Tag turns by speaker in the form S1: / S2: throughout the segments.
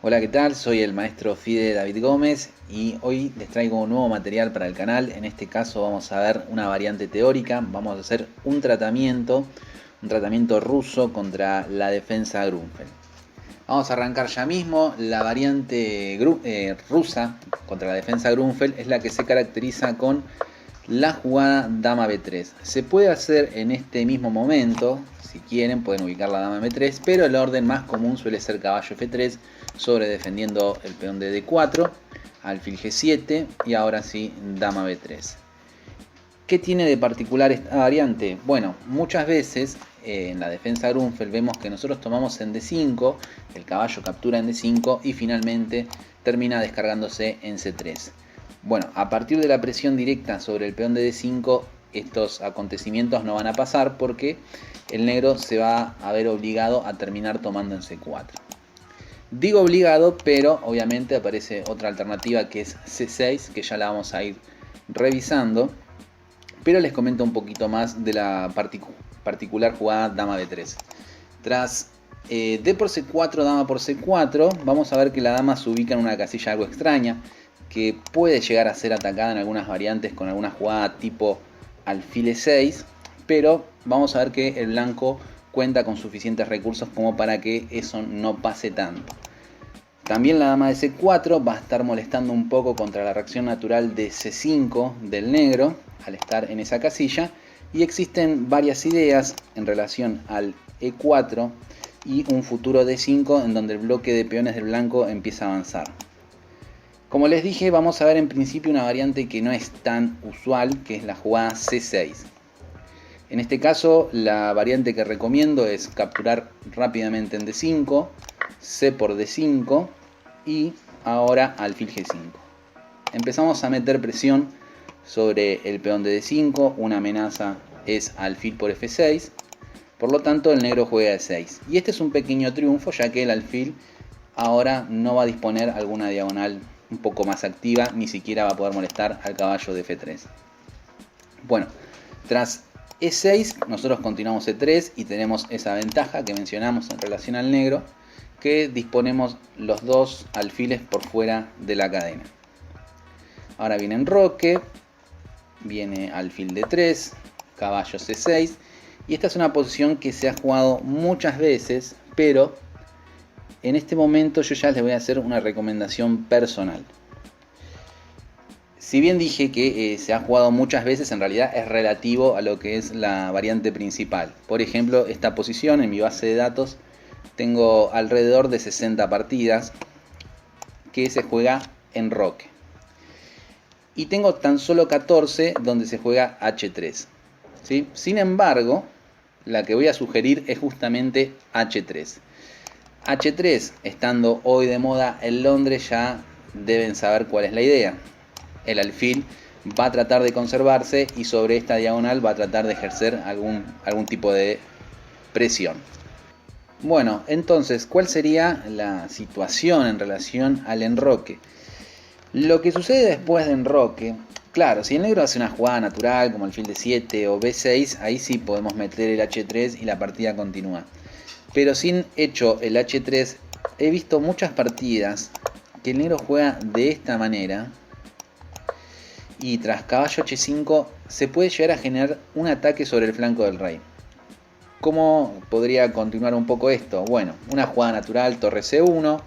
S1: Hola, ¿qué tal? Soy el maestro Fide David Gómez y hoy les traigo un nuevo material para el canal. En este caso vamos a ver una variante teórica, vamos a hacer un tratamiento ruso contra la defensa Grunfeld. Vamos a arrancar ya mismo. La variante rusa contra la defensa Grunfeld es la que se caracteriza con la jugada dama b3. Se puede hacer en este mismo momento, si quieren pueden ubicar la dama b3, pero el orden más común suele ser caballo f3 sobre defendiendo el peón de d4, alfil g7 y ahora sí dama b3. ¿Qué tiene de particular esta variante? Bueno, muchas veces en la defensa Grunfeld vemos que nosotros tomamos en d5, el caballo captura en d5 y finalmente termina descargándose en c3. Bueno, a partir de la presión directa sobre el peón de d5, estos acontecimientos no van a pasar porque el negro se va a ver obligado a terminar tomando en c4. Digo obligado, pero obviamente aparece otra alternativa que es c6, que ya la vamos a ir revisando. Pero les comento un poquito más de la particular jugada dama b3. Tras d por c4, dama por c4, vamos a ver que la dama se ubica en una casilla algo extraña, que puede llegar a ser atacada en algunas variantes con alguna jugada tipo alfil e6, pero vamos a ver que el blanco cuenta con suficientes recursos como para que eso no pase tanto. También la dama de c4 va a estar molestando un poco contra la reacción natural de c5 del negro al estar en esa casilla, y existen varias ideas en relación al e4 y un futuro d5 en donde el bloque de peones del blanco empieza a avanzar. Como les dije, vamos a ver en principio una variante que no es tan usual, que es la jugada c6. En este caso, la variante que recomiendo es capturar rápidamente en d5, c por d5 y ahora alfil g5. Empezamos a meter presión sobre el peón de d5, una amenaza es alfil por f6, por lo tanto el negro juega e6. Y este es un pequeño triunfo, ya que el alfil ahora no va a disponer alguna diagonal un poco más activa, ni siquiera va a poder molestar al caballo de f3. Bueno, tras e6 nosotros continuamos e3 y tenemos esa ventaja que mencionamos en relación al negro, que disponemos los dos alfiles por fuera de la cadena. Ahora viene enroque, viene alfil d3, caballo c6, y esta es una posición que se ha jugado muchas veces, pero en este momento yo ya les voy a hacer una recomendación personal. Si bien dije que se ha jugado muchas veces, en realidad es relativo a lo que es la variante principal. Por ejemplo, esta posición en mi base de datos tengo alrededor de 60 partidas que se juega enroque. Y tengo tan solo 14 donde se juega h3. ¿Sí? Sin embargo, la que voy a sugerir es justamente h3. h3, estando hoy de moda en Londres, ya deben saber cuál es la idea. El alfil va a tratar de conservarse y sobre esta diagonal va a tratar de ejercer algún tipo de presión. Bueno, entonces, ¿cuál sería la situación en relación al enroque? Lo que sucede después de enroque, claro, si el negro hace una jugada natural como alfil d7 o b6, ahí sí podemos meter el h3 y la partida continúa. Pero sin hecho el h3, he visto muchas partidas que el negro juega de esta manera y tras caballo h5 se puede llegar a generar un ataque sobre el flanco del rey. ¿Cómo podría continuar un poco esto? Bueno, una jugada natural, torre c1,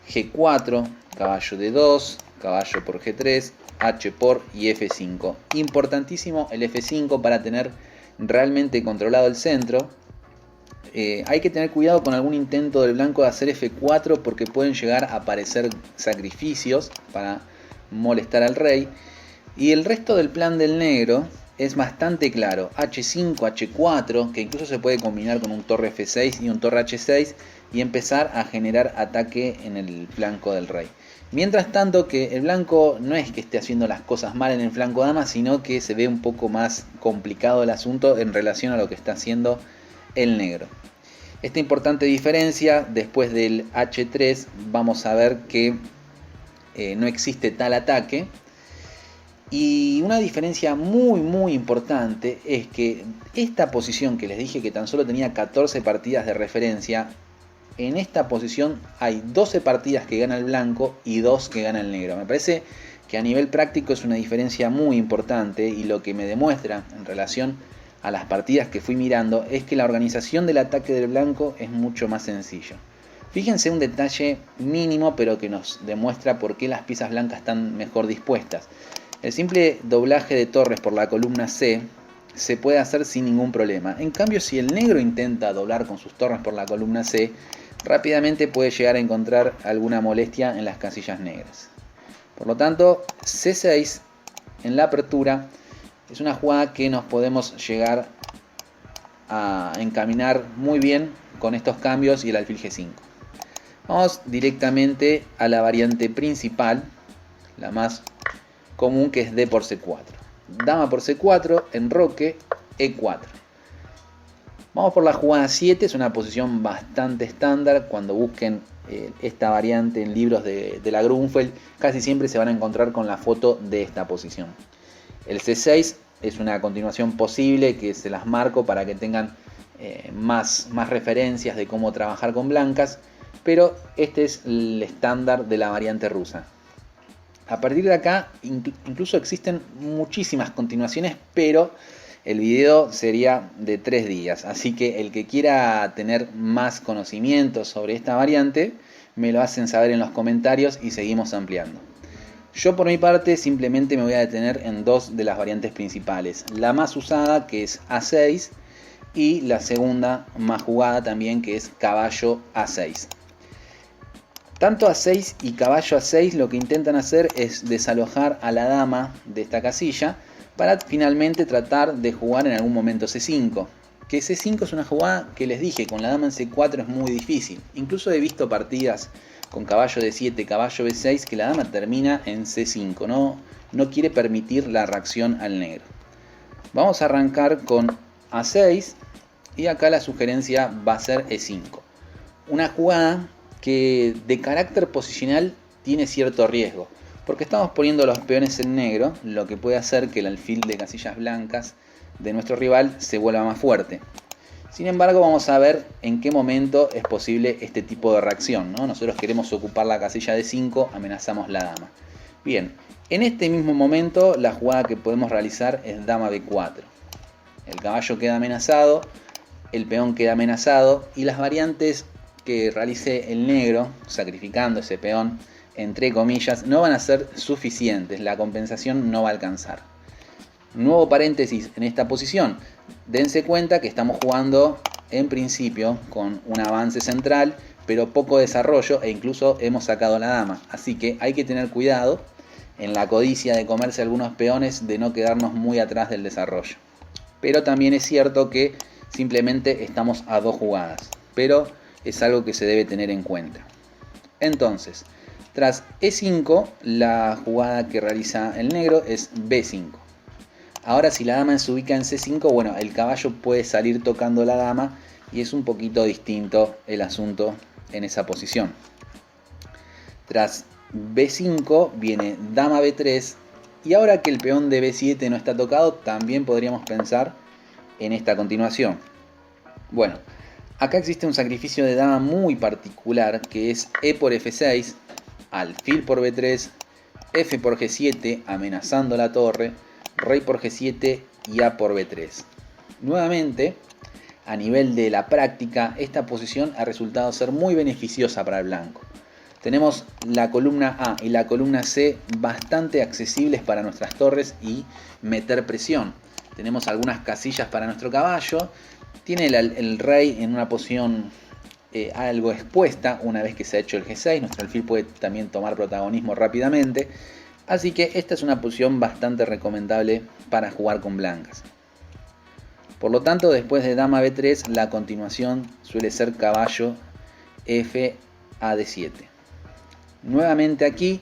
S1: g4, caballo d2, caballo por g3, h por y f5. Importantísimo el f5 para tener realmente controlado el centro. Hay que tener cuidado con algún intento del blanco de hacer f4 porque pueden llegar a aparecer sacrificios para molestar al rey. Y el resto del plan del negro es bastante claro. h5, h4, que incluso se puede combinar con un torre f6 y un torre h6 y empezar a generar ataque en el flanco del rey. Mientras tanto que el blanco no es que esté haciendo las cosas mal en el flanco dama, sino que se ve un poco más complicado el asunto en relación a lo que está haciendo el negro. Esta importante diferencia, después del h3 vamos a ver que no existe tal ataque. Y una diferencia muy importante es que esta posición que les dije que tan solo tenía 14 partidas de referencia, en esta posición hay 12 partidas que gana el blanco y 2 que gana el negro. Me parece que a nivel práctico es una diferencia muy importante, y lo que me demuestra en relación a las partidas que fui mirando es que la organización del ataque del blanco es mucho más sencillo. Fíjense un detalle mínimo, pero que nos demuestra por qué las piezas blancas están mejor dispuestas. El simple doblaje de torres por la columna C se puede hacer sin ningún problema. En cambio, si el negro intenta doblar con sus torres por la columna C, rápidamente puede llegar a encontrar alguna molestia en las casillas negras. Por lo tanto, C6 en la apertura es una jugada que nos podemos llegar a encaminar muy bien con estos cambios y el alfil G5. Vamos directamente a la variante principal, la más común, que es D por C4. Dama por C4, enroque, E4. Vamos por la jugada 7, es una posición bastante estándar. Cuando busquen esta variante en libros de la Grunfeld, casi siempre se van a encontrar con la foto de esta posición. El C6 es una continuación posible que se las marco para que tengan más referencias de cómo trabajar con blancas, pero este es el estándar de la variante rusa. A partir de acá incluso existen muchísimas continuaciones, pero el video sería de 3 días, así que el que quiera tener más conocimiento sobre esta variante me lo hacen saber en los comentarios y seguimos ampliando. Yo por mi parte simplemente me voy a detener en 2 de las variantes principales, la más usada, que es A6, y la segunda más jugada también, que es caballo A6. Tanto A6 y caballo A6 lo que intentan hacer es desalojar a la dama de esta casilla para finalmente tratar de jugar en algún momento C5. Que C5 es una jugada que les dije, con la dama en C4 es muy difícil. Incluso he visto partidas con caballo D7, caballo B6, que la dama termina en C5. No quiere permitir la reacción al negro. Vamos a arrancar con A6 y acá la sugerencia va a ser E5. Una jugada que de carácter posicional tiene cierto riesgo, porque estamos poniendo los peones en negro, lo que puede hacer que el alfil de casillas blancas de nuestro rival se vuelva más fuerte. Sin embargo, vamos a ver en qué momento es posible este tipo de reacción, ¿no? Nosotros queremos ocupar la casilla de 5, amenazamos la dama. Bien, en este mismo momento la jugada que podemos realizar es dama B4. El caballo queda amenazado, el peón queda amenazado, y las variantes que realice el negro, sacrificando ese peón, entre comillas, no van a ser suficientes, la compensación no va a alcanzar. Nuevo paréntesis en esta posición, dense cuenta que estamos jugando en principio con un avance central, pero poco desarrollo, e incluso hemos sacado la dama, así que hay que tener cuidado en la codicia de comerse algunos peones, de no quedarnos muy atrás del desarrollo. Pero también es cierto que simplemente estamos a 2 jugadas, pero es algo que se debe tener en cuenta. Entonces, tras E5, la jugada que realiza el negro es B5. Ahora, si la dama se ubica en C5, bueno, el caballo puede salir tocando la dama y es un poquito distinto el asunto en esa posición. Tras B5 viene dama B3, y ahora que el peón de B7 no está tocado, también podríamos pensar en esta continuación. Bueno, acá existe un sacrificio de dama muy particular, que es E por F6, alfil por B3, F por G7 amenazando la torre, rey por G7 y A por B3. Nuevamente, a nivel de la práctica, esta posición ha resultado ser muy beneficiosa para el blanco. Tenemos la columna A y la columna C bastante accesibles para nuestras torres y meter presión. Tenemos algunas casillas para nuestro caballo. Tiene el rey en una posición algo expuesta una vez que se ha hecho el G6. Nuestro alfil puede también tomar protagonismo rápidamente. Así que esta es una posición bastante recomendable para jugar con blancas. Por lo tanto, después de dama B3, la continuación suele ser caballo F a D7. Nuevamente aquí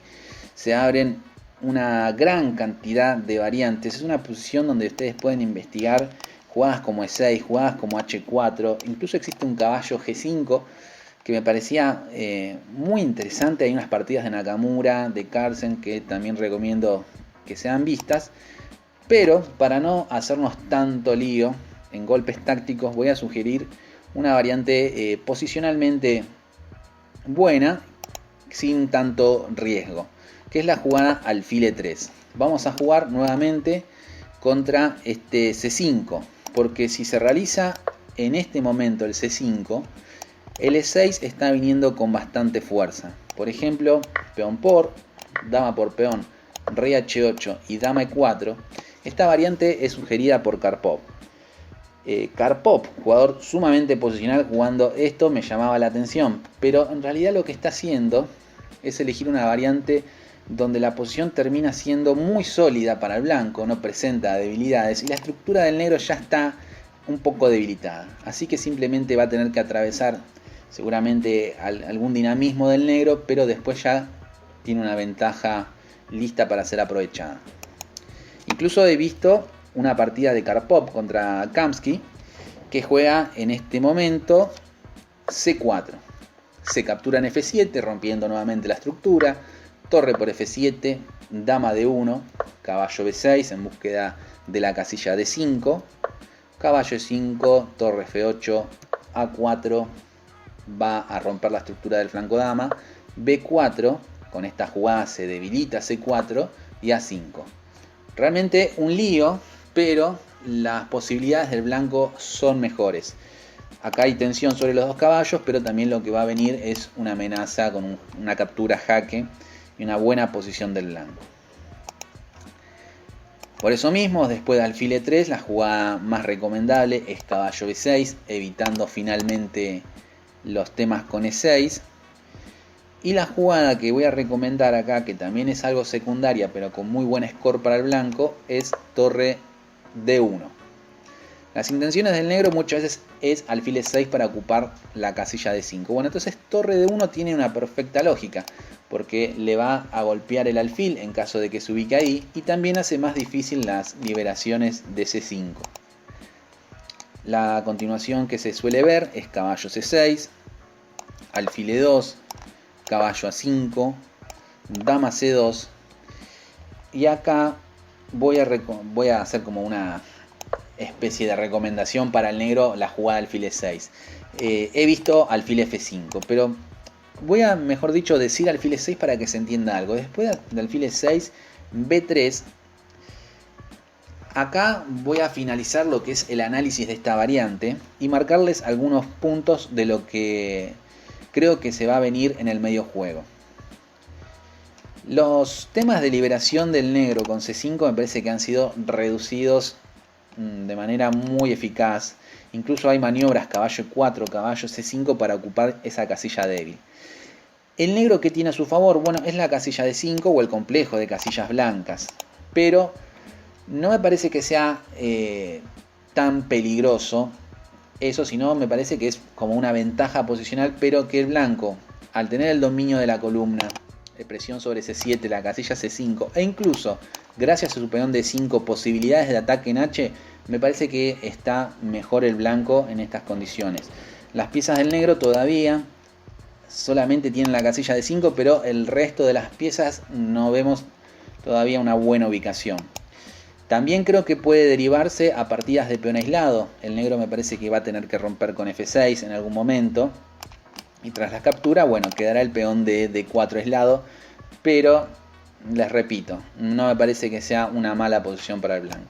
S1: se abren una gran cantidad de variantes. Es una posición donde ustedes pueden investigar jugadas como E6, jugadas como H4. Incluso existe un caballo G5 que me parecía muy interesante. Hay unas partidas de Nakamura, de Carlsen, que también recomiendo que sean vistas. Pero para no hacernos tanto lío en golpes tácticos, voy a sugerir una variante posicionalmente buena, sin tanto riesgo, que es la jugada alfil E3. Vamos a jugar nuevamente contra este C5, porque si se realiza en este momento el C5, el E6 está viniendo con bastante fuerza. Por ejemplo, peón por, dama por peón, rey H8 y dama E4. Esta variante es sugerida por Karpov. Karpov, jugador sumamente posicional, jugando esto me llamaba la atención, pero en realidad lo que está haciendo es elegir una variante donde la posición termina siendo muy sólida para el blanco, no presenta debilidades y la estructura del negro ya está un poco debilitada. Así que simplemente va a tener que atravesar seguramente algún dinamismo del negro, pero después ya tiene una ventaja lista para ser aprovechada. Incluso he visto una partida de Karpov contra Kamsky que juega en este momento C4. Se captura en F7 rompiendo nuevamente la estructura, torre por F7, dama D1, caballo B6 en búsqueda de la casilla D5, caballo E5, torre F8, A4 va a romper la estructura del flanco dama, B4, con esta jugada se debilita C4 y A5. Realmente un lío, pero las posibilidades del blanco son mejores. Acá hay tensión sobre los dos caballos, pero también lo que va a venir es una amenaza con una captura jaque y una buena posición del blanco. Por eso mismo, después de alfil E3, la jugada más recomendable es caballo B6, evitando finalmente los temas con E6. Y la jugada que voy a recomendar acá, que también es algo secundaria, pero con muy buen score para el blanco, es torre D1. Las intenciones del negro muchas veces es alfil E6 para ocupar la casilla D5. Bueno, entonces torre D1 tiene una perfecta lógica, porque le va a golpear el alfil en caso de que se ubique ahí, y también hace más difícil las liberaciones de C5. La continuación que se suele ver es caballo C6, alfil E2, caballo A5, dama C2, y acá voy a hacer como una especie de recomendación para el negro la jugada alfil E6. He visto alfil F5, pero voy a, mejor dicho, decir alfil E6 para que se entienda algo. Después de alfil E6, B3. Acá voy a finalizar lo que es el análisis de esta variante y marcarles algunos puntos de lo que creo que se va a venir en el medio juego. Los temas de liberación del negro con C5 me parece que han sido reducidos de manera muy eficaz. Incluso hay maniobras caballo E4, caballo C5 para ocupar esa casilla débil. El negro que tiene a su favor, bueno, es la casilla D5 o el complejo de casillas blancas. Pero no me parece que sea tan peligroso eso, sino me parece que es como una ventaja posicional, pero que el blanco, al tener el dominio de la columna, presión sobre C7, la casilla C5, e incluso, gracias a su peón D5, posibilidades de ataque en H, me parece que está mejor el blanco en estas condiciones. Las piezas del negro todavía solamente tienen la casilla D5, pero el resto de las piezas no vemos todavía una buena ubicación. También creo que puede derivarse a partidas de peón aislado. El negro me parece que va a tener que romper con F6 en algún momento. Y tras la captura, bueno, quedará el peón de D4 aislado. Pero, les repito, no me parece que sea una mala posición para el blanco.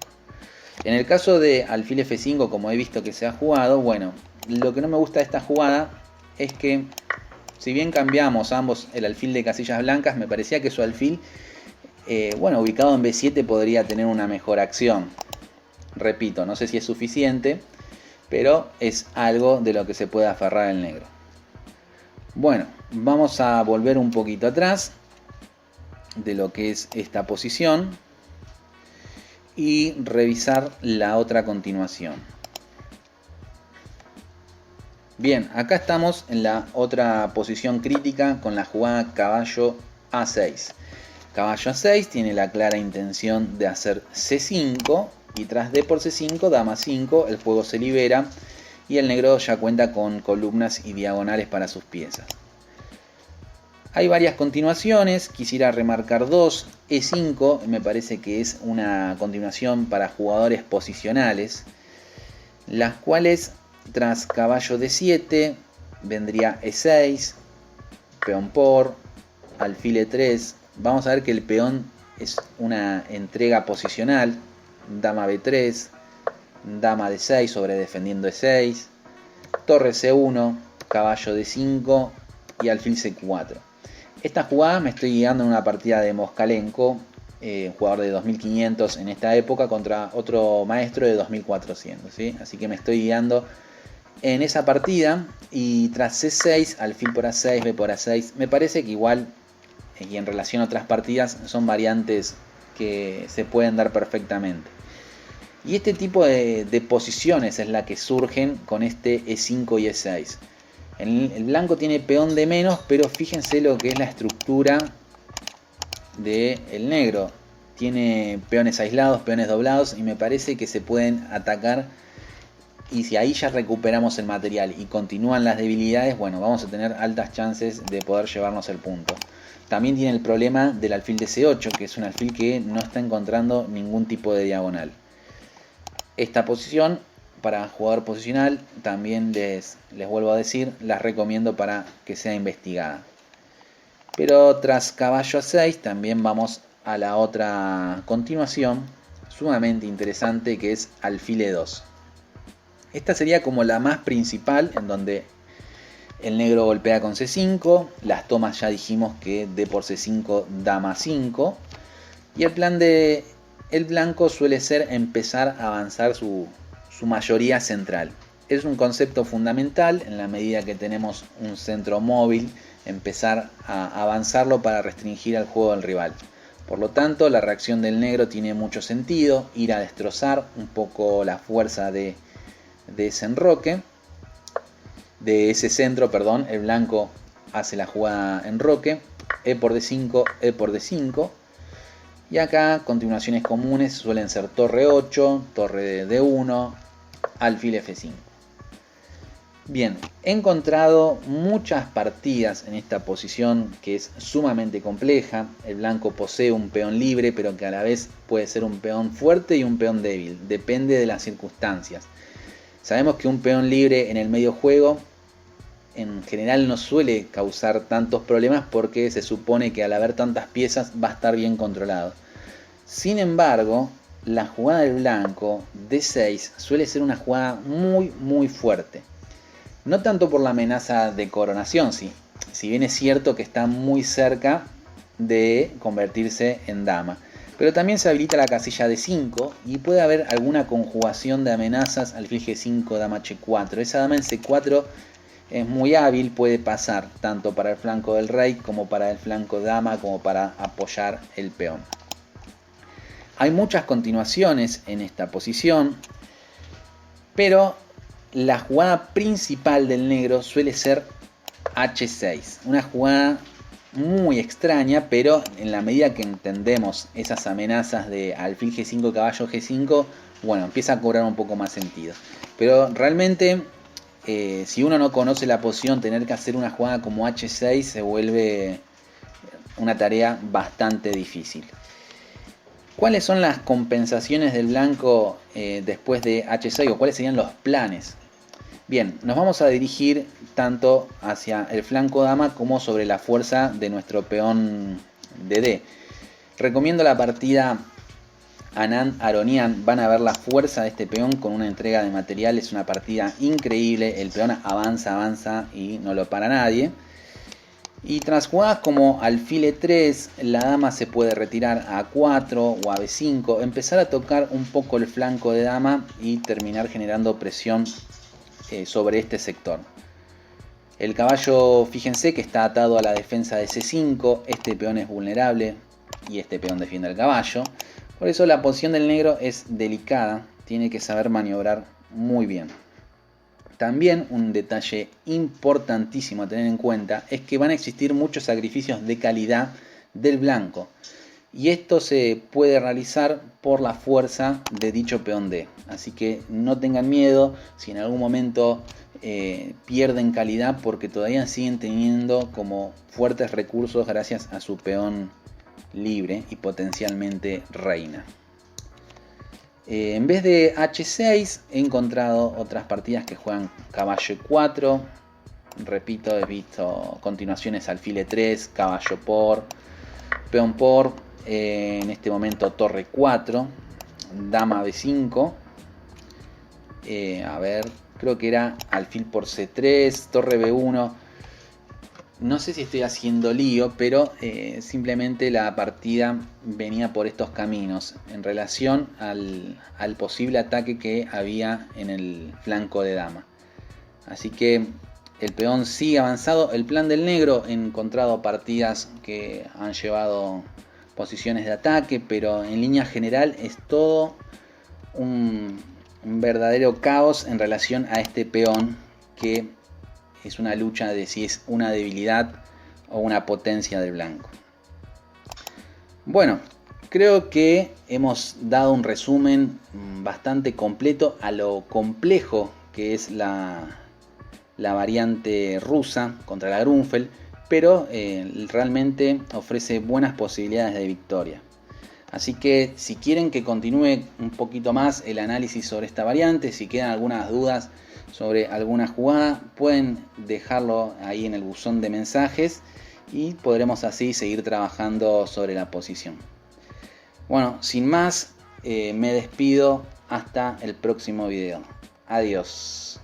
S1: En el caso de alfil F5, como he visto que se ha jugado, bueno, lo que no me gusta de esta jugada es que, si bien cambiamos ambos el alfil de casillas blancas, me parecía que su alfil, bueno, ubicado en B7 podría tener una mejor acción. Repito, no sé si es suficiente, pero es algo de lo que se puede aferrar el negro. Bueno, vamos a volver un poquito atrás de lo que es esta posición y revisar la otra continuación. Bien, acá estamos en la otra posición crítica con la jugada caballo A6. Caballo A6 tiene la clara intención de hacer C5 y tras D por C5, dama 5, el juego se libera y el negro ya cuenta con columnas y diagonales para sus piezas. Hay varias continuaciones, quisiera remarcar dos. E5 me parece que es una continuación para jugadores posicionales, las cuales tras caballo D7 vendría E6, peón por, alfil E3. Vamos a ver que el peón es una entrega posicional, dama B3, dama D6 sobre defendiendo E6, torre C1, caballo D5 y alfil C4. Esta jugada me estoy guiando en una partida de Moskalenko, jugador de 2500 en esta época, contra otro maestro de 2400, ¿sí? Así que me estoy guiando en esa partida. Y tras C6, alfil por A6, B por A6, me parece que igual, y en relación a otras partidas, son variantes que se pueden dar perfectamente. Y este tipo de posiciones es la que surgen con este E5 y E6. El blanco tiene peón de menos, pero fíjense lo que es la estructura del negro. Tiene peones aislados, peones doblados, y me parece que se pueden atacar. Y si ahí ya recuperamos el material y continúan las debilidades, bueno, vamos a tener altas chances de poder llevarnos el punto. También tiene el problema del alfil de C8, que es un alfil que no está encontrando ningún tipo de diagonal. Esta posición, para jugador posicional, también les vuelvo a decir, las recomiendo para que sea investigada. Pero tras caballo A6 también vamos a la otra continuación sumamente interesante, que es alfil E2. Esta sería como la más principal, en donde el negro golpea con C5, las tomas ya dijimos que D por C5, dama 5, y el plan de el blanco suele ser empezar a avanzar su mayoría central. Es un concepto fundamental en la medida que tenemos un centro móvil, empezar a avanzarlo para restringir al juego del rival. Por lo tanto, la reacción del negro tiene mucho sentido, ir a destrozar un poco la fuerza de ese enroque, de ese centro, perdón. El blanco hace la jugada enroque, E por D5, E por D5. Y acá continuaciones comunes suelen ser torre 8, torre D1, alfil F5. Bien, he encontrado muchas partidas en esta posición que es sumamente compleja. El blanco posee un peón libre, pero que a la vez puede ser un peón fuerte y un peón débil, depende de las circunstancias. Sabemos que un peón libre en el medio juego en general no suele causar tantos problemas, porque se supone que al haber tantas piezas va a estar bien controlado. Sin embargo, la jugada del blanco D6 suele ser una jugada muy fuerte. No tanto por la amenaza de coronación, si bien es cierto que está muy cerca de convertirse en dama. Pero también se habilita la casilla de 5 y puede haber alguna conjugación de amenazas, alfil G5, dama H4. Esa dama en C4 es muy hábil, puede pasar tanto para el flanco del rey como para el flanco dama, como para apoyar el peón. Hay muchas continuaciones en esta posición, pero la jugada principal del negro suele ser H6. Una jugada muy extraña, pero en la medida que entendemos esas amenazas de alfil G5, caballo G5, bueno, empieza a cobrar un poco más sentido. Pero realmente, si uno no conoce la posición, tener que hacer una jugada como H6 se vuelve una tarea bastante difícil. ¿Cuáles son las compensaciones del blanco después de H6, o cuáles serían los planes? Bien, nos vamos a dirigir tanto hacia el flanco dama como sobre la fuerza de nuestro peón de D. Recomiendo la partida Anand Aronian. Van a ver la fuerza de este peón con una entrega de material. Es una partida increíble. El peón avanza y no lo para nadie. Y tras jugadas como alfil E3, la dama se puede retirar a A4 o a B5, empezar a tocar un poco el flanco de dama y terminar generando presión sobre este sector. El caballo, fíjense que está atado a la defensa de C5, este peón es vulnerable y este peón defiende al caballo. Por eso la posición del negro es delicada, tiene que saber maniobrar muy bien. También un detalle importantísimo a tener en cuenta es que van a existir muchos sacrificios de calidad del blanco. Y esto se puede realizar por la fuerza de dicho peón D. Así que no tengan miedo si en algún momento pierden calidad, porque todavía siguen teniendo como fuertes recursos gracias a su peón libre y potencialmente reina. En vez de H6 he encontrado otras partidas que juegan caballo E4, Repito, he visto continuaciones alfil E3, caballo por, peón por, en este momento torre 4, dama B5, a ver, creo que era alfil por C3, torre B1. No sé si estoy haciendo lío, pero simplemente la partida venía por estos caminos en relación al posible ataque que había en el flanco de dama. Así que el peón sigue avanzado. El plan del negro, he encontrado partidas que han llevado posiciones de ataque, pero en línea general es todo un verdadero caos en relación a este peón, que es una lucha de si es una debilidad o una potencia del blanco. Bueno, creo que hemos dado un resumen bastante completo a lo complejo que es la variante rusa contra la Grunfeld, pero realmente ofrece buenas posibilidades de victoria. Así que si quieren que continúe un poquito más el análisis sobre esta variante, si quedan algunas dudas sobre alguna jugada, pueden dejarlo ahí en el buzón de mensajes y podremos así seguir trabajando sobre la posición. Bueno, sin más, me despido hasta el próximo video. Adiós.